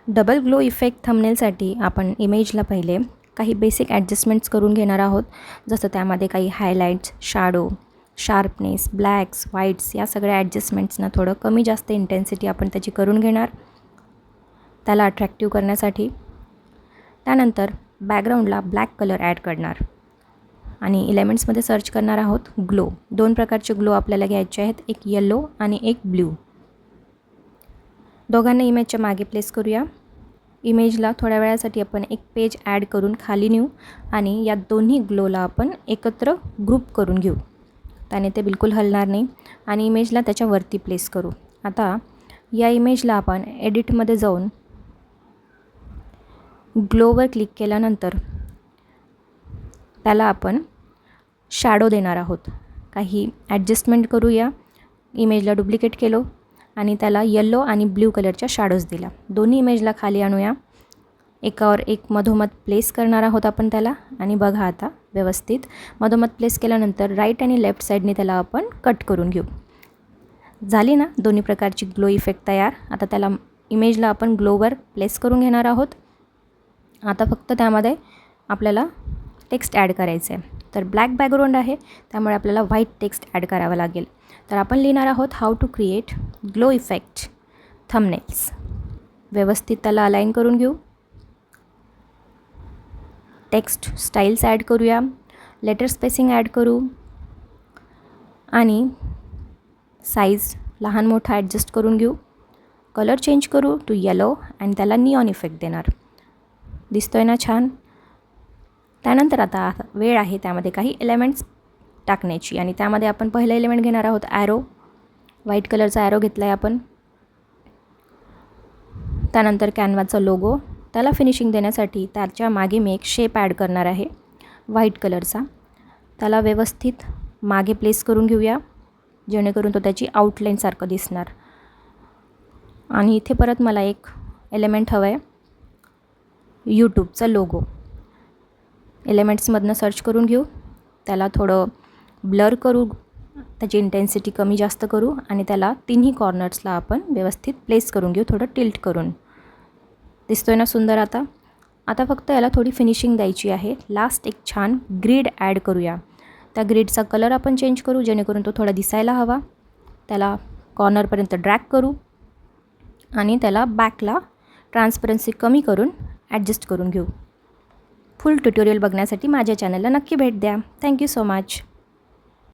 Double glow effect थंबनेलसाठी आपण इमेजला पहिले काही बेसिक ॲडजस्टमेंट्स करून घेणार आहोत. जसं त्यामध्ये काही highlights, shadow, sharpness, blanks, whites या सगळ्या ॲडजस्टमेंट्सना थोडं कमी जास्त इंटेन्सिटी आपण त्याची करून घेणार त्याला अट्रॅक्टिव्ह करण्यासाठी. त्यानंतर बॅकग्राऊंडला ब्लॅक कलर ॲड करणार आणि एलिमेंट्समध्ये सर्च करणार आहोत ग्लो. 2 प्रकारचे ग्लो आपल्याला घ्यायचे आहेत, एक येलो आणि एक ब्ल्यू. दोघांना इमेजच्या मागे प्लेस करूया. इमेजला थोड्या वेळासाठी आपण एक पेज ॲड करून खाली नेऊ आणि या दोन्ही ग्लोला आपण एकत्र ग्रुप करून घेऊ. त्याने ते बिलकुल हलणार नाही आणि इमेजला त्याच्यावरती प्लेस करू. आता या इमेजला आपण एडिटमध्ये जाऊन ग्लोवर क्लिक केल्यानंतर त्याला आपण शॅडो देणार आहोत. काही ॲडजस्टमेंट करूया. इमेजला डुप्लिकेट केलो आणि त्याला येलो आणि ब्ल्यू कलरच्या शॅडोज दिल्या. दोन्ही इमेजला खाली आणूया. एकावर एक मधोमध प्लेस करणार आहोत आपण त्याला आणि बघा आता व्यवस्थित मधोमध प्लेस केल्यानंतर राईट आणि लेफ्ट साईडने त्याला आपण कट करून घेऊ. झाली ना दोन्ही प्रकारची ग्लो इफेक्ट तयार. आता त्याला इमेजला आपण ग्लोवर प्लेस करून घेणार आहोत. आता फक्त त्यामध्ये आपल्याला टेक्स्ट ॲड करायचं आहे. तर ब्लॅक बॅकग्राऊंड आहे त्यामुळे आपल्याला व्हाईट टेक्स्ट ॲड करावं लागेल. तर आपण लिहिणार आहोत how to create glow effect thumbnails. व्यवस्थित त्याला अलाइन करून घेऊ. टेक्स्ट स्टाईल्स ॲड करूया. लेटर स्पेसिंग ॲड करू आणि साईज लहान मोठा ॲडजस्ट करून घेऊ. कलर चेंज करू टू येलो आणि त्याला निऑन इफेक्ट देणार. दिसतोय ना छान. त्यानंतर आता वेळ आहे त्यामध्ये काही एलिमेंट्स टाकण्याची आणि त्यामध्ये आपण पहिलं एलिमेंट घेणार आहोत ॲरो. व्हाईट कलरचा ॲरो घेतला आहे आपण. त्यानंतर कॅनव्हाचा लोगो. त्याला फिनिशिंग देण्यासाठी त्याच्या मागे मी एक शेप ॲड करणार आहे व्हाईट कलरचा. त्याला व्यवस्थित मागे प्लेस करून घेऊया जेणेकरून तो त्याची आउटलाईनसारखं दिसणार. आणि इथे परत मला एक एलिमेंट हवं आहे यूट्यूबचा लोगो. एलिमेंट्समधनं सर्च करून घेऊ. त्याला थोडं ब्लर करू, त्याची इंटेन्सिटी कमी जास्त करू आणि त्याला तिन्ही कॉर्नर्सला आपण व्यवस्थित प्लेस करून घेऊ थोडं टिल्ट करून. दिसतोय ना सुंदर. आता फक्त याला थोडी फिनिशिंग द्यायची आहे. लास्ट एक छान ग्रीड ॲड करूया. त्या ग्रीडचा कलर आपण चेंज करू जेणेकरून तो थोडा दिसायला हवा. त्याला कॉर्नरपर्यंत ड्रॅग करू आणि त्याला बॅकला ट्रान्सपरन्सी कमी करून ॲडजस्ट करून घेऊ. फुल ट्युटोरियल बघण्यासाठी माझ्या चॅनलला नक्की भेट द्या. Thank you so much.